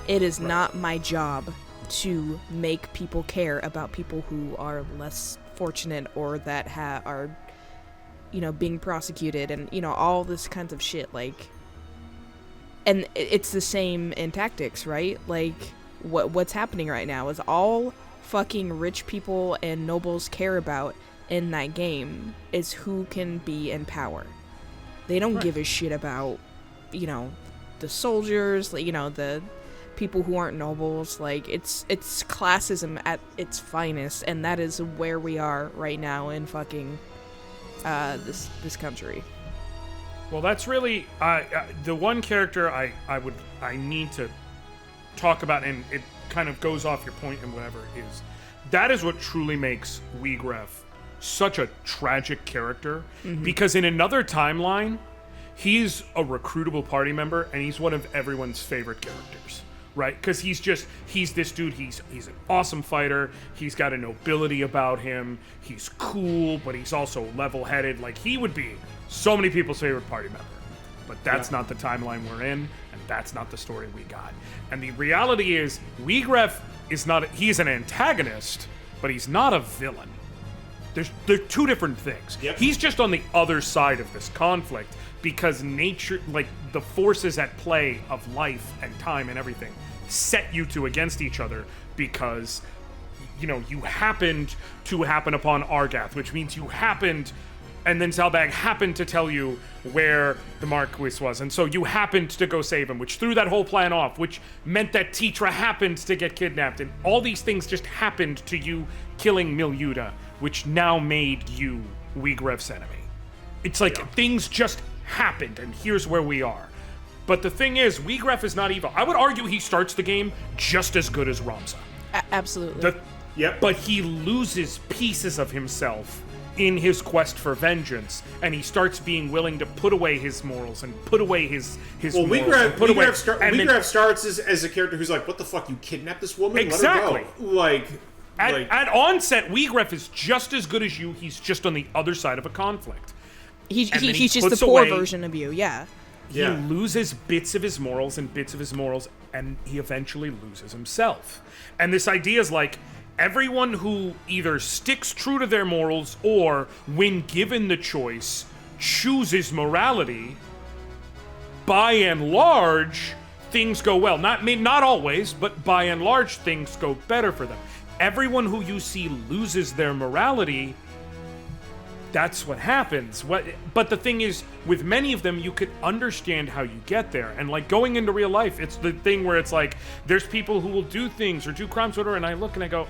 It is not my job to make people care about people who are less fortunate or that are, being prosecuted and, all this kinds of shit, like. And it's the same in Tactics, right? Like, what's happening right now is all fucking rich people and nobles care about in that game is who can be in power. They don't give a shit about, the soldiers, the people who aren't nobles. Like, it's classism at its finest, and that is where we are right now in fucking this country. Well, that's really the one character I need to talk about, and it kind of goes off your point and whatever, that is what truly makes Wiegraf such a tragic character, because in another timeline, he's a recruitable party member, and he's one of everyone's favorite characters, right? Because he's this dude, he's an awesome fighter, he's got a nobility about him, he's cool, but he's also level-headed, like he would be so many people's favorite party member. But that's not the timeline we're in, and that's not the story we got. And the reality is, Wiegraf is not, he's an antagonist, but he's not a villain. They're two different things. Yep. He's just on the other side of this conflict, because nature, like the forces at play of life and time and everything, set you two against each other because, you happened to happen upon Argath, which means you happened. And then Zalbag happened to tell you where the Marquis was, and so you happened to go save him, which threw that whole plan off, which meant that Titra happened to get kidnapped, and all these things just happened to you killing Milyuda, which now made you Wiegraf's enemy. It's like things just happened, and here's where we are. But the thing is, Wiegraf is not evil. I would argue he starts the game just as good as Ramza. Absolutely. Yep. But he loses pieces of himself in his quest for vengeance, and he starts being willing to put away his morals and put away his well, morals. Wiegraf starts as a character who's like, what the fuck, you kidnapped this woman? Exactly. Let her go. At onset, Wiegraf is just as good as you. He's just on the other side of a conflict. He's just the poor version of you, yeah. He loses bits of his morals and bits of his morals, and he eventually loses himself. And this idea is like, everyone who either sticks true to their morals or, when given the choice, chooses morality, by and large, things go well. Not always, but by and large, things go better for them. Everyone who you see loses their morality, that's what happens. But the thing is, with many of them, you could understand how you get there. And like going into real life, it's the thing where it's like, there's people who will do things or do crimes, whatever, and I look and I go,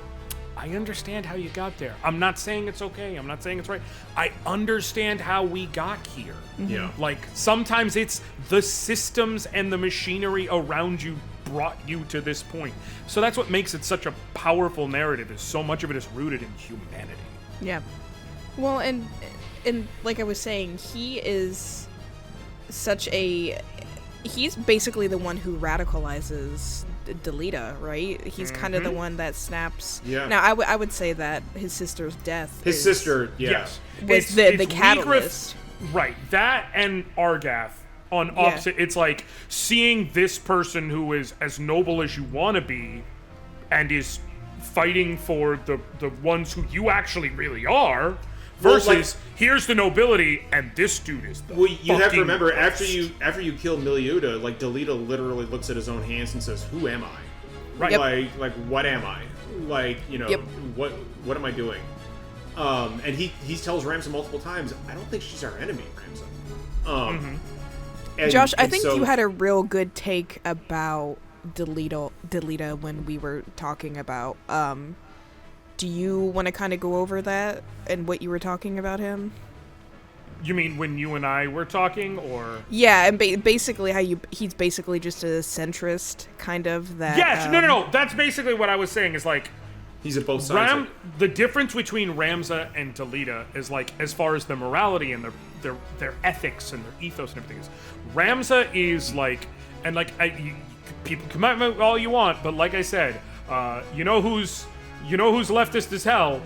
I understand how you got there. I'm not saying it's okay. I'm not saying it's right. I understand how we got here. Yeah. Like, sometimes it's the systems and the machinery around you brought you to this point. So that's what makes it such a powerful narrative, is so much of it is rooted in humanity. Yeah. Well, and like I was saying, he is such a... He's basically the one who radicalizes Delita, right? He's kind of the one that snaps. Yeah. Now, I would say that his sister's death His sister, yeah. Yes. was the catalyst. Right. That and Argath on opposite. It's like seeing this person who is as noble as you want to be and is fighting for the ones who you actually really are, versus here's the nobility and this dude is the you have to remember, worst. after you kill Miliuta, like, Delita literally looks at his own hands and says, who am I? Right. Yep. Like what am I? Like, you know, what am I doing? And he tells Ramza multiple times, I don't think she's our enemy, Ramza. Josh, I think you had a real good take about Delita when we were talking about. Do you want to kind of go over that and what you were talking about him? You mean when you and I were talking, or? Yeah, and basically how he's basically just a centrist, kind of, that... Yes, no. That's basically what I was saying, is like... He's at both sides. The difference between Ramza and Delita is like, as far as the morality and their ethics and their ethos and everything is, Ramza is like, and like, people come at me all you want, but like I said, you know who's leftist as hell?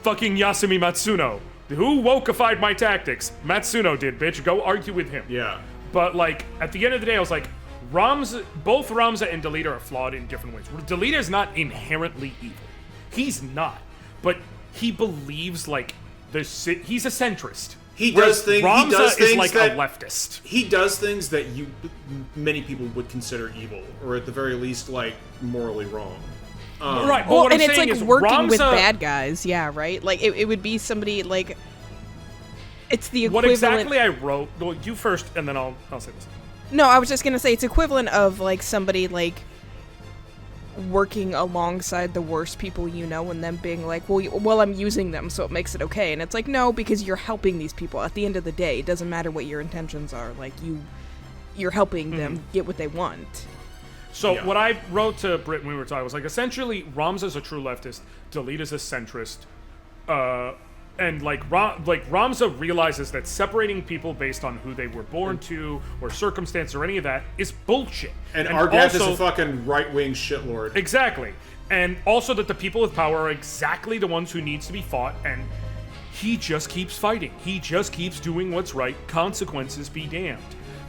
Fucking Yasumi Matsuno. Who wokeified my tactics? Matsuno did, bitch. Go argue with him. Yeah. But like, at the end of the day, I was like, both Ramza and Delita are flawed in different ways. Delita is not inherently evil. He's not. But he believes like he's a centrist. He does things. Ramza is like a leftist. He does things that many people would consider evil, or at the very least, like, morally wrong. Right. But Well, what and I'm it's saying like is working with Ramza- bad guys, yeah, right? Like, it would be somebody, like... It's the What equivalent... exactly I wrote... Well, you first, and then I'll say this. No, I was just gonna say, it's equivalent of, like, somebody, like, working alongside the worst people you know, and them being like, well, I'm using them, so it makes it okay. And it's like, no, because you're helping these people. At the end of the day, it doesn't matter what your intentions are. Like, you're helping them get what they want. So Yeah. what I wrote to Britt when we were talking was like, essentially, Ramza's a true leftist, Delita's a centrist, and like Ramza realizes that separating people based on who they were born to or circumstance or any of that is bullshit. And Argath is a fucking right-wing shitlord. Exactly. And also that the people with power are exactly the ones who needs to be fought, and he just keeps fighting. He just keeps doing what's right. Consequences be damned.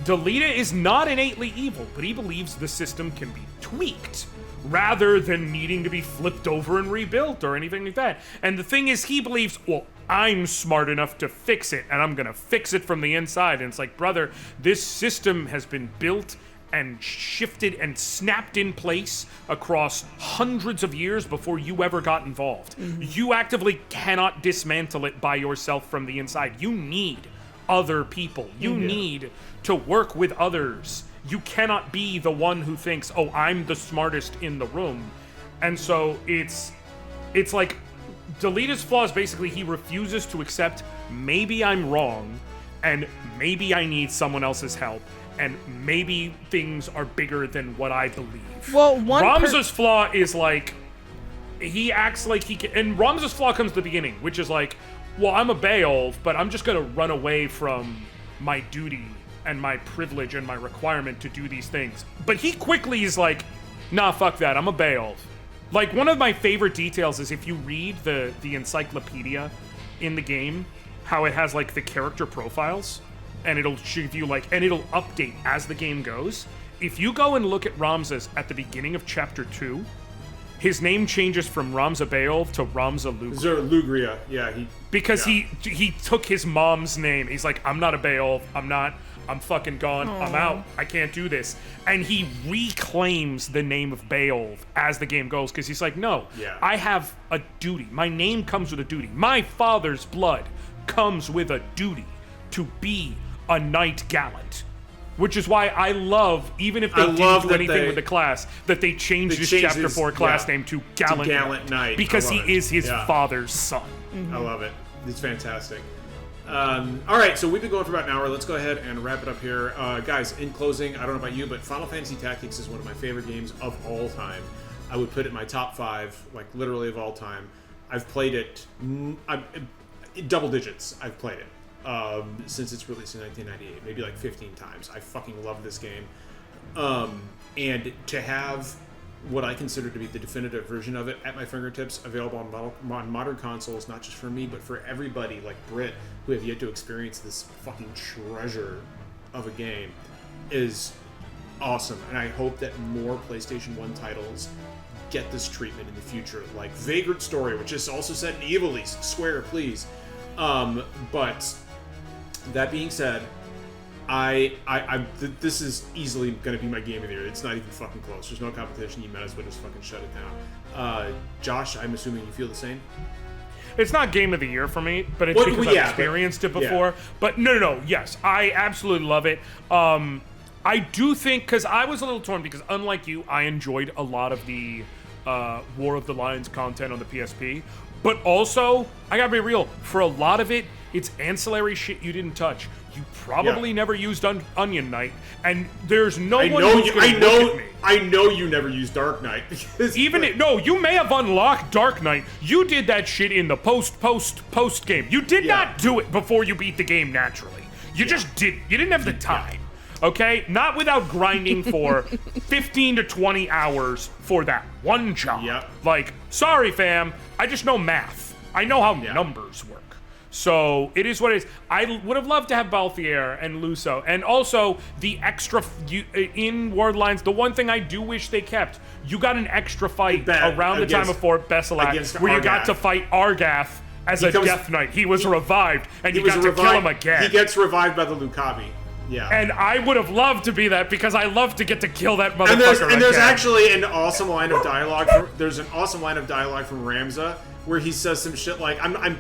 Delita is not innately evil, but he believes the system can be tweaked rather than needing to be flipped over and rebuilt or anything like that. And the thing is, he believes, well, I'm smart enough to fix it, and I'm gonna fix it from the inside. And it's like, brother, this system has been built and shifted and snapped in place across hundreds of years before you ever got involved. You actively cannot dismantle it by yourself from the inside. You need other people. You need to work with others. You cannot be the one who thinks, oh, I'm the smartest in the room. And so it's like Delita's flaw is basically he refuses to accept maybe I'm wrong and maybe I need someone else's help. and maybe things are bigger than what I believe. Well, Ramza's flaw is like, he acts like he can, and Ramza's flaw comes at the beginning, which is like, well, I'm a Beowulf, but I'm just gonna run away from my duty and my privilege and my requirement to do these things. But he quickly is like, nah, fuck that, I'm a Beowulf. Like, one of my favorite details is if you read the encyclopedia in the game, how it has like the character profiles, and it'll give you like, and it'll update as the game goes. If you go and look at Ramza's at the beginning of chapter 2, his name changes from Ramza Beowulf to Ramza Lugria. Lugria, yeah. Because he took his mom's name. He's like, I'm not a Beowulf. I'm fucking gone. Aww. I'm out. I can't do this. And he reclaims the name of Beowulf as the game goes, because he's like, no, I have a duty. My name comes with a duty. My father's blood comes with a duty to be a knight gallant. Which is why I love, even if they didn't do anything with the class, that they changed his Chapter 4 class name to Gallant Knight. Because he is his father's son. Mm-hmm. I love it. It's fantastic. All right, so we've been going for about an hour. Let's go ahead and wrap it up here. Guys, in closing, I don't know about you, but Final Fantasy Tactics is one of my favorite games of all time. I would put it in my top 5, like literally of all time. I've played it in double digits. I've played it. Since its release in 1998, maybe like 15 times. I fucking love this game. And to have what I consider to be the definitive version of it at my fingertips, available on modern consoles, not just for me, but for everybody like Britt, who have yet to experience this fucking treasure of a game, is awesome. And I hope that more PlayStation 1 titles get this treatment in the future, like Vagrant Story, which is also set in Ivalice. Square, please. But that being said, this is easily going to be my game of the year. It's not even fucking close. There's no competition. You might as well just fucking shut it down. Josh, I'm assuming you feel the same? It's not game of the year for me, but it's because I've experienced it before. Yeah. But no, yes, I absolutely love it. I do think, because I was a little torn, because unlike you, I enjoyed a lot of the War of the Lions content on the PSP. But also, I gotta be real, for a lot of it, it's ancillary shit you didn't touch. You probably never used Onion Knight, and there's no one who's gonna look at me. I know you never used Dark Knight. No, you may have unlocked Dark Knight. You did that shit in the post game. You did not do it before you beat the game naturally. You just didn't. You didn't have the time. Okay? Not without grinding for 15 to 20 hours for that one job. Yep. Like, sorry fam, I just know math. I know how numbers work. So, it is what it is. I would have loved to have Balthier and Luso. And also, the extra... in Wordlines, the one thing I do wish they kept, you got an extra fight around the time of Fort Besilac, where you got to fight Argath as a Death Knight. He was revived, and you got to kill him again. He gets revived by the Lucavi. Yeah. And I would have loved to be that, because I love to get to kill that motherfucker. And there's actually an awesome line of dialogue. There's an awesome line of dialogue from Ramza where he says some shit like, I'm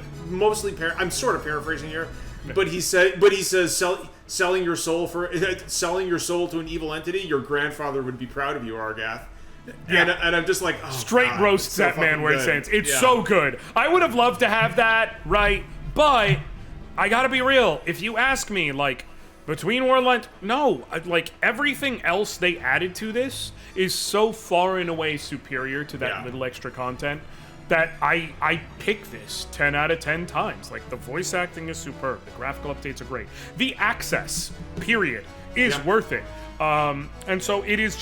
sort of paraphrasing here, but he says selling your soul to an evil entity, your grandfather would be proud of you, Argath. And I'm just like, oh, straight God, roasts so that man where it stands. It's yeah. so good. I would have loved to have that, right? But I gotta be real. If you ask me, like, between Wordlines, no, like, everything else they added to this is so far and away superior to that little extra content that I pick this 10 out of 10 times. Like, the voice acting is superb. The graphical updates are great. The access, period, is worth it. And so it is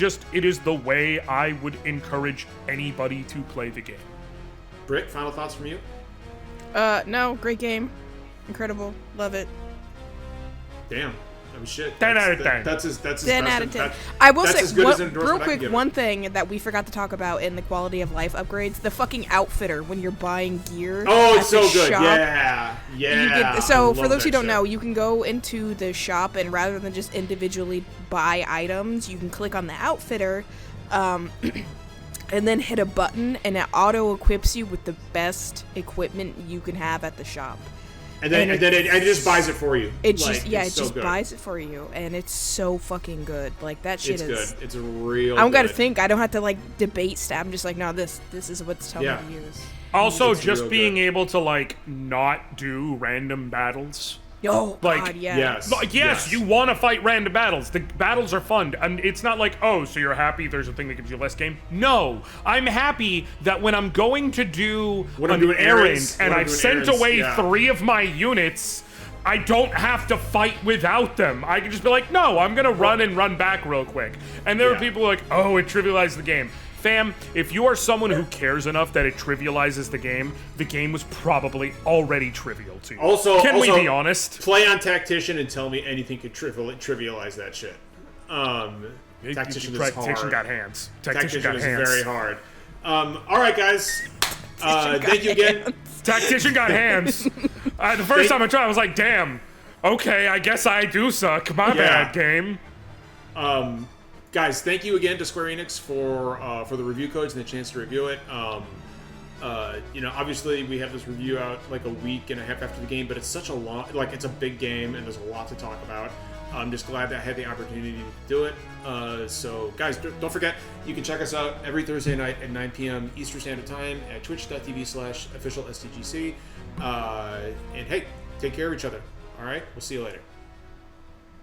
the way I would encourage anybody to play the game. Britt, final thoughts from you? No, great game. Incredible. Love it. Damn. I mean, shit. 10 out of 10. That's 10 out of 10. I will say, real quick, one thing that we forgot to talk about in the quality of life upgrades, the fucking outfitter when you're buying gear. Oh, it's so good. Shop, Yeah. So for those who don't know, you can go into the shop, and rather than just individually buy items, you can click on the outfitter, and then hit a button, and it auto-equips you with the best equipment you can have at the shop. And then it just buys it for you. It just buys it for you, and it's so fucking good. Like, that shit is good. It's a real. I don't gotta think. I don't have to like debate stuff. I'm just like, no, this is what's telling me to use. Also, just being able to like not do random battles Oh, Like, God, yeah. Yes. Like, yes, you want to fight random battles. The battles are fun. And it's not like, oh, so you're happy there's a thing that gives you less game? No. I'm happy that when I'm going to do an errand and I've sent away 3 of my units, I don't have to fight without them. I can just be like, no, I'm going to run and run back real quick. And there are people like, oh, it trivialized the game. Fam, if you are someone who cares enough that it trivializes the game was probably already trivial to you. Also, Can we be honest? Play on Tactician and tell me anything could trivialize that shit. Tactician is hard. Tactician got hands. Tactician is very hard. All right, guys. Thank you again. Tactician got hands. The first time I tried, I was like, damn. Okay, I guess I do suck. My bad, game. Guys, thank you again to Square Enix for the review codes and the chance to review it. Obviously we have this review out like a week and a half after the game, but it's such a long, it's a big game and there's a lot to talk about. I'm just glad that I had the opportunity to do it. So guys, don't forget, you can check us out every Thursday night at 9 p.m. Eastern Standard Time at twitch.tv/official SDGC. And hey, take care of each other. All right, we'll see you later.